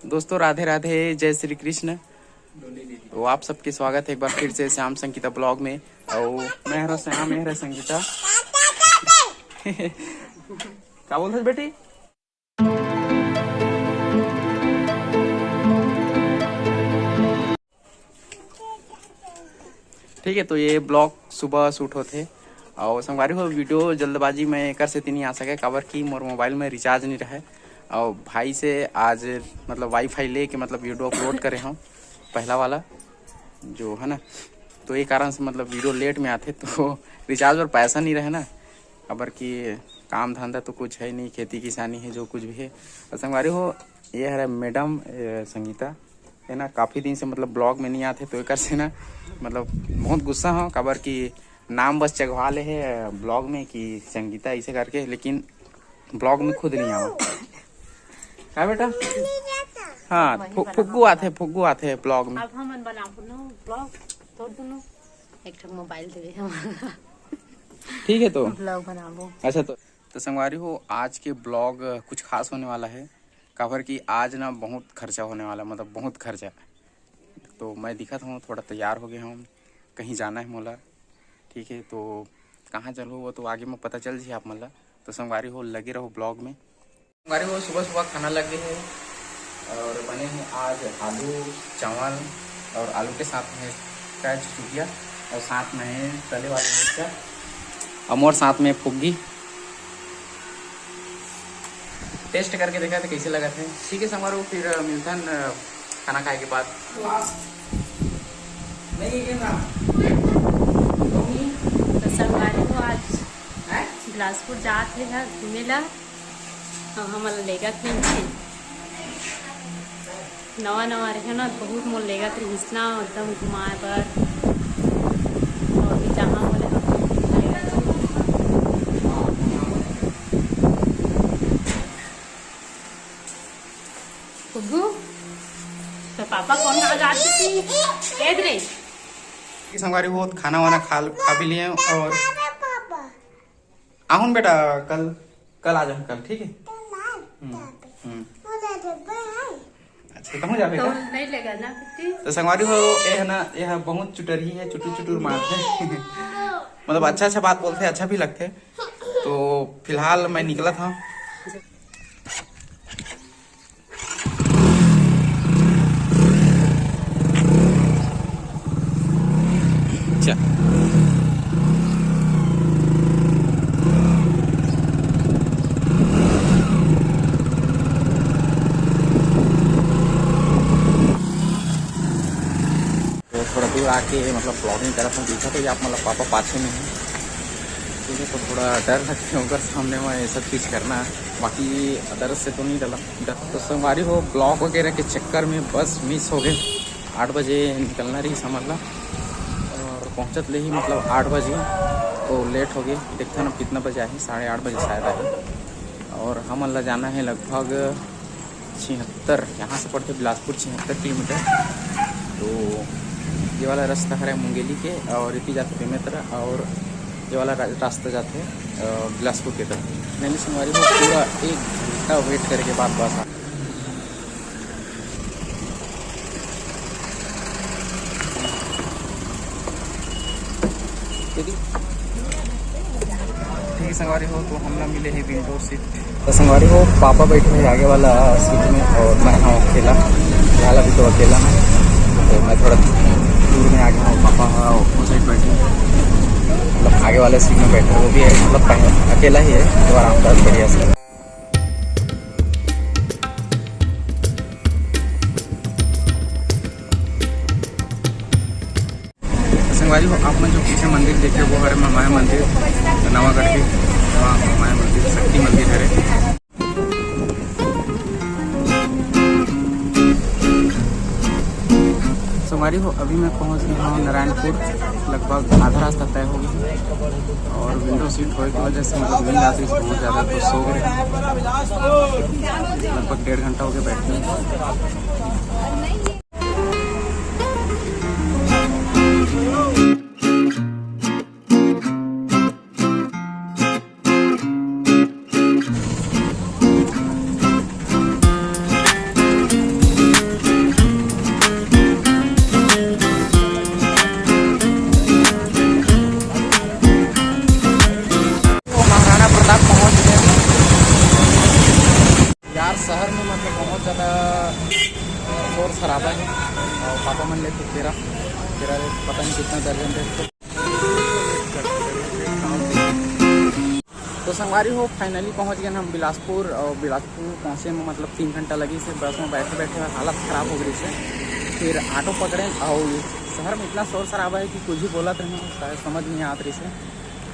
दोस्तों राधे राधे, जय श्री कृष्ण। तो आप सबके स्वागत है एक बार फिर से श्याम संगीता ब्लॉग में। और मैं हरा श्याम, मैं हरा संगीता। क्या बोल रहे बेटी? ठीक है, तो ये ब्लॉग सुबह शूट होते और संगवारी हो वीडियो जल्दबाजी में कर से नहीं आ सके, काबर की मोर मोबाइल में रिचार्ज नहीं रहे। और भाई से आज मतलब वाईफाई ले के मतलब वीडियो अपलोड करे हम पहला वाला जो है ना, तो ये कारण से मतलब वीडियो लेट में आते। तो रिचार्ज और पैसा नहीं रहे ना, काबर की काम धंधा तो कुछ है नहीं, खेती किसानी है जो कुछ भी है। और संगवारी हो ये है मैडम संगीता है ना, काफ़ी दिन से मतलब ब्लॉग में नहीं आते, तो एक से ना मतलब बहुत गुस्सा हो, काबर की नाम बस चढ़वा ले है ब्लॉग में कि संगीता ऐसे करके, लेकिन ब्लॉग में खुद नहीं आवा। क्या बेटा? हाँ, फुग्गू आते हैं ब्लॉग में। अब हम बनाबो ब्लॉग तोड़ दूनो एक ठो मोबाइल देवे हम। ठीक है, तो ब्लॉग बनाबो। अच्छा, तो संगवारी हो आज के ब्लॉग कुछ खास होने वाला है, काबर की आज ना बहुत खर्चा होने वाला, मतलब बहुत खर्चा। तो मैं दिखत हूँ थोड़ा तैयार हो गए हम, कहीं जाना है मोला। ठीक है, तो कहाँ चलो वो तो आगे में पता चल जाए आप मतलब। तो संगवारी हो लगे रहो ब्लॉग में। संगवारी हो सुबह सुबह खाना लगे है और बने हैं आज आलू चावल और आलू के साथ में चुटिया और साथ में है तले वाली मिर्चा और साथ में फुग्गी। टेस्ट करके देखा था कैसे लगा थे। ठीक है संगवारी हो, फिर मिलता है खाना खाए के बाद। तो संगवारी को आज बिलासपुर जाते हैं घूमे ला, हमारा लेगा क्यों नवा नवा रहे ना, बहुत मोल लेगा तो हिसना एकदम घुमाए पर और भी जहाँ बोले कुब्बू। तो पापा कौन आ जाती थी कह रही संगवारी हो खाना वाना खा भी लिए और आहून बेटा, कल आ जाओ कल। ठीक है, अच्छा कहूँ जा तो नहीं लगा ना पिट्टी। तो संगवारी हो ये है ना, यह बहुत चुटरी है, चुटुर मारते मतलब अच्छा बात बोलते, अच्छा भी लगते। तो फिलहाल मैं निकला था। थोड़ा दूर आके मतलब ब्लॉगिंग तरफ में देखा तो आप मतलब पापा पाछे में है। ठीक है, तो थोड़ा डर लगते होकर सामने में ये सब चीज़ करना, बाकी अदर से तो नहीं डला। तो संगवारी हो ब्लॉग वगैरह के चक्कर में बस मिस हो गए। 8 बजे निकलना रही समझ ला, और पहुँचत ले ही मतलब 8 बजे, तो लेट हो गए। देखते ना कितना बजे आए, 8:30 बजे शायद आए। और हम अल्लाह जाना है लगभग 76, यहाँ से पड़ते बिलासपुर 76 किलोमीटर। तो ये वाला रास्ता है मुंगेली के, और इतनी जाते पेमेत्र, और ये वाला रास्ता जाते हैं बिलासपुर की तरफ। मैंने संगवारी को पूरा 1 घंटा वेट करके बाद बस आ। ठीक है संगवारी हो, तो हम ना मिले हैं विंडो सीट। तो संगवारी हो पापा बैठे हैं आगे वाला सीट में और मैं हूँ अकेला, वाला भी तो अकेला है। तो मैं थोड़ा दूर में आ गया हूँ, पापा वो साइड बैठे मतलब आगे वाले सीट में बैठे, वो भी है मतलब अकेला ही है, तो आरामदायक बढ़िया से। संगवारी हो आप जो पीछे मंदिर देखे वो है माया मंदिर नवागढ़ के, वहाँ माया मंदिर शक्ति मंदिर है। संगवारी हो अभी मैं पहुंच गया हूँ नारायणपुर, लगभग आधा रास्ता तय हो गया। और विंडो सीट होने की वजह से मतलब नींद आती है बहुत ज़्यादा, तो सो गए। लगभग 1.5 घंटा हो गया बैठने। ज़्यादा शोर शराबा है और पापा मन लेते तेरा पता नहीं कितना दर्जन थे। तो संगवारी हो फाइनली पहुंच गए हम बिलासपुर और बिलासपुर पहुँचे में मतलब 3 घंटा लगी से बस में बैठे बैठे हालत ख़राब हो गई से फिर ऑटो पकड़े और शहर में इतना शोर शराबा है कि कुछ भी बोला थे शायद समझ नहीं आत रही से।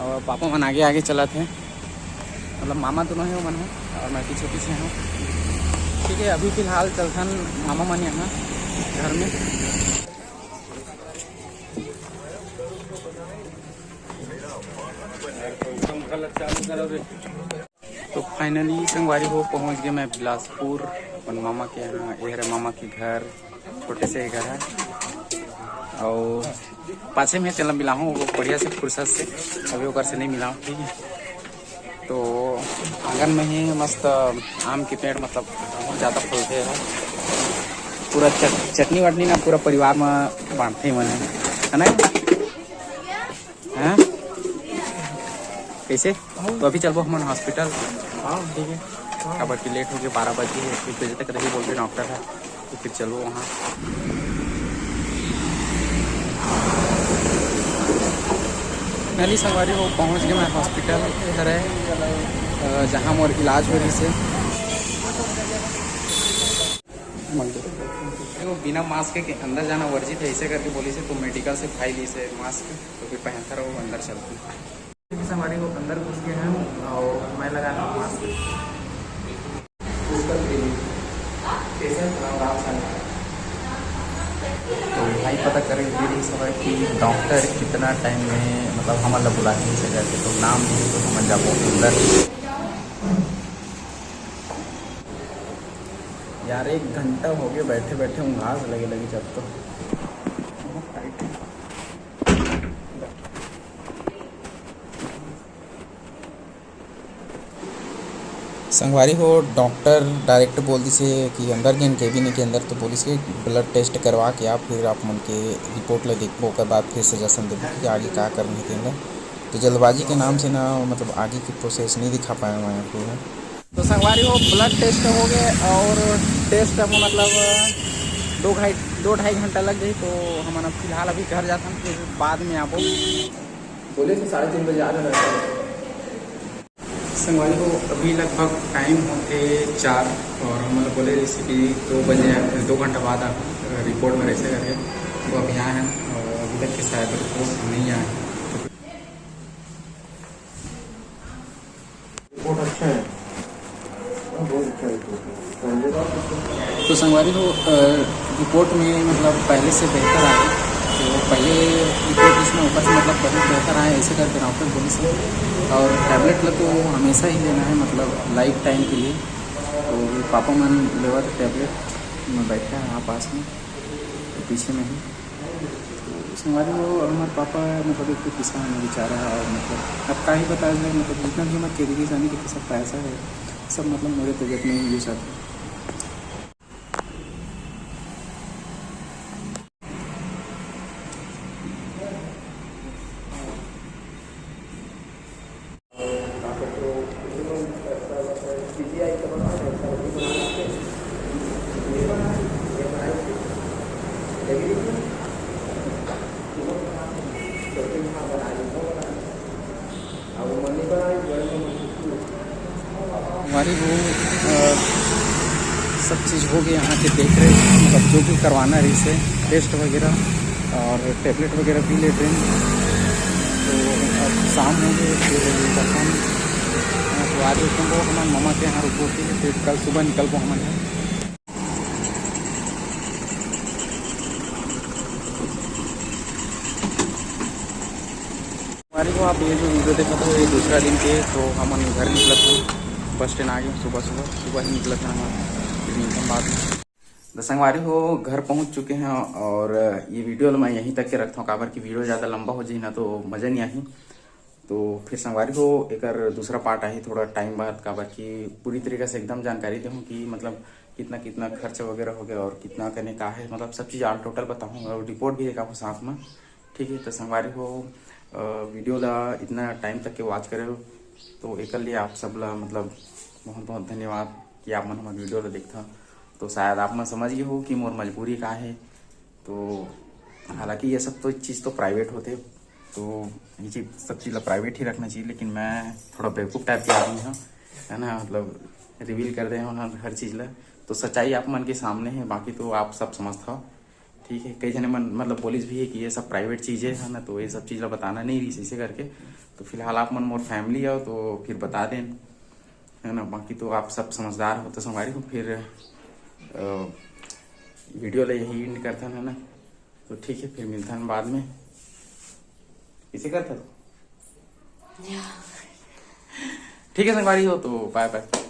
और पापा मन आगे आगे चला थे मतलब मामा दोनों ही मन हो और मैं पीछे पीछे हूँ। ठीक है अभी फ़िलहाल चलथन मामा मन यहाँ घर में। तो फाइनली संगवारी हो पहुँच गए मैं बिलासपुर अपन मामा के यहाँ। ये है मामा के घर, छोटे से घर है और पाछे में चला मिला हूँ वो बढ़िया से फुर्सत से, अभी ओकर से नहीं मिला हूँ। ठीक है तो आंगन में ही मस्त आम के पेड़ मतलब बहुत ज़्यादा फलते हैं। पूरा चटनी वटनी ना पूरा परिवार में बांटते ही मन है ना। हाँ कैसे तो अभी चलो हम हॉस्पिटल। हाँ ठीक है खबर की लेट हो गई 12 बजे 1 बजे तक रही बोल रहे डॉक्टर है तो फिर चलो वहाँ। पहली संगवारी हो पहुँच गए मैं हॉस्पिटल इधर है जहाँ मोर इलाज हो रही से। वो बिना मास्क के अंदर जाना वर्जित है ऐसे करके बोली से तो मेडिकल से फाइल ली से मास्क तो फिर पहनता रहो अंदर चलती। हमारे को अंदर घुस गए हैं और मैं लगा रहा हूँ मास्क। तो भाई पता करें ये सब है कि डॉक्टर कितना टाइम में मतलब हमारा बुला के से करके तो नाम नहीं तो समझ जाओ अंदर। यार 1 घंटा हो गया बैठे बैठे ऊँघास लगे जब तो संगवारी हो डॉक्टर डायरेक्ट बोल दी से कि अंदर गए केबिन के अंदर तो पुलिस के ब्लड टेस्ट करवा के आप फिर आप मन के रिपोर्ट ले देखो के बाद फिर सजेशन दे कि आगे क्या करने के अंदर। तो जल्दबाजी के नाम से ना मतलब आगे की प्रोसेस नहीं दिखा पाया मैं आपको। तो संगवारी हो ब्लड टेस्ट हो गए और टेस्ट अब मतलब 2-2.5 घंटा लग गई तो हम फिलहाल अभी घर जाता हूँ फिर बाद में आपको बोले थे 3:30 बजे आ रहे। संगवारी को अभी लगभग टाइम होते 4 और हम लोग बोले जैसे कि 2 बजे 2 घंटा बाद आप रिपोर्ट में ऐसे करके तो अभी आए हैं और अभी तक के शायद रिपोर्ट नहीं आए। रिपोर्ट अच्छा है बहुत अच्छा है। तो संगवारी को रिपोर्ट में मतलब पहले से बेहतर आए तो पहले रिपोर्ट इसमें ऊपर से मतलब बहुत बेहतर आए ऐसे करके डॉक्टर बोले से। और टैबलेट तो हमेशा ही लेना है मतलब लाइफ टाइम के लिए। तो पापा मन लेवा था टैबलेट मैं बैठा है यहाँ पास में तो पीछे में ही। तो संगवारी वो हमारे पापा मतलब एक तो किसान है बेचारा है और मतलब अब का ही बताया जाए मतलब जितना भी हमारे खेती किसानी के सब पैसा है सब मतलब मेरे तबियत में यूज आता है। हमारी वो सब चीज़ हो गई यहाँ के देख रहे मतलब जो भी करवाना है इसे टेस्ट वगैरह और टेबलेट वगैरह भी ले रहे हैं। तो अब शाम हो गई फिर हम तो आज तुम वो हमारे मामा के यहाँ रुको थी फिर कल सुबह निकल को हमारे हमारी को आप ये जो वीडियो देखा था ये दूसरा दिन के तो हम घर निकला था बस स्टैंड आ गए सुबह ही निकला था हमारा फिर निकल बाद में। तो संगवारी हो घर पहुंच चुके हैं और ये वीडियो मैं यहीं तक के रखता हूँ काबर की वीडियो ज़्यादा लंबा हो जाए ना तो मज़ा नहीं आई। तो फिर संगवारी हो एक दूसरा पार्ट आई थोड़ा टाइम बाद काबर की पूरी तरीके से एकदम जानकारी दूँ कि मतलब कितना कितना खर्च वगैरह हो गया और कितना करने का है मतलब सब चीज़ ऑल टोटल बताऊँगा और रिपोर्ट भी देखा साथ में। ठीक है तो संगवारी हो वीडियो ला इतना टाइम तक के वॉच करे तो एक लिए आप सब ला मतलब बहुत बहुत धन्यवाद कि आप मन हमारे वीडियो ला देखता। तो शायद आप मैं समझ गए हो कि मोर मजबूरी का है। तो हालांकि ये सब तो चीज़ तो प्राइवेट होते, तो ये चीज़ सब चीज़ प्राइवेट ही रखना चाहिए, लेकिन मैं थोड़ा बेवकूफ़ टाइप के आदमी हूँ, है ना, मतलब रिवील कर रहे हो हर चीज़ ला। तो सच्चाई आप मन के सामने है, बाकी तो आप सब समझता हो, ठीक है। कई जने मन मतलब पुलिस भी है कि ये सब प्राइवेट चीज़ें है ना, तो ये सब चीज़ बताना नहीं रही इसे करके। तो फिलहाल आप मन मोर फैमिली हो तो फिर बता दें, है ना। बाकी तो आप सब समझदार हो तो संगवारी हो, फिर वीडियो ले यही एंड करता है ना। तो ठीक है, फिर मिलता है बाद में। इसे करता तो ठीक है संगवारी हो, तो बाय बाय।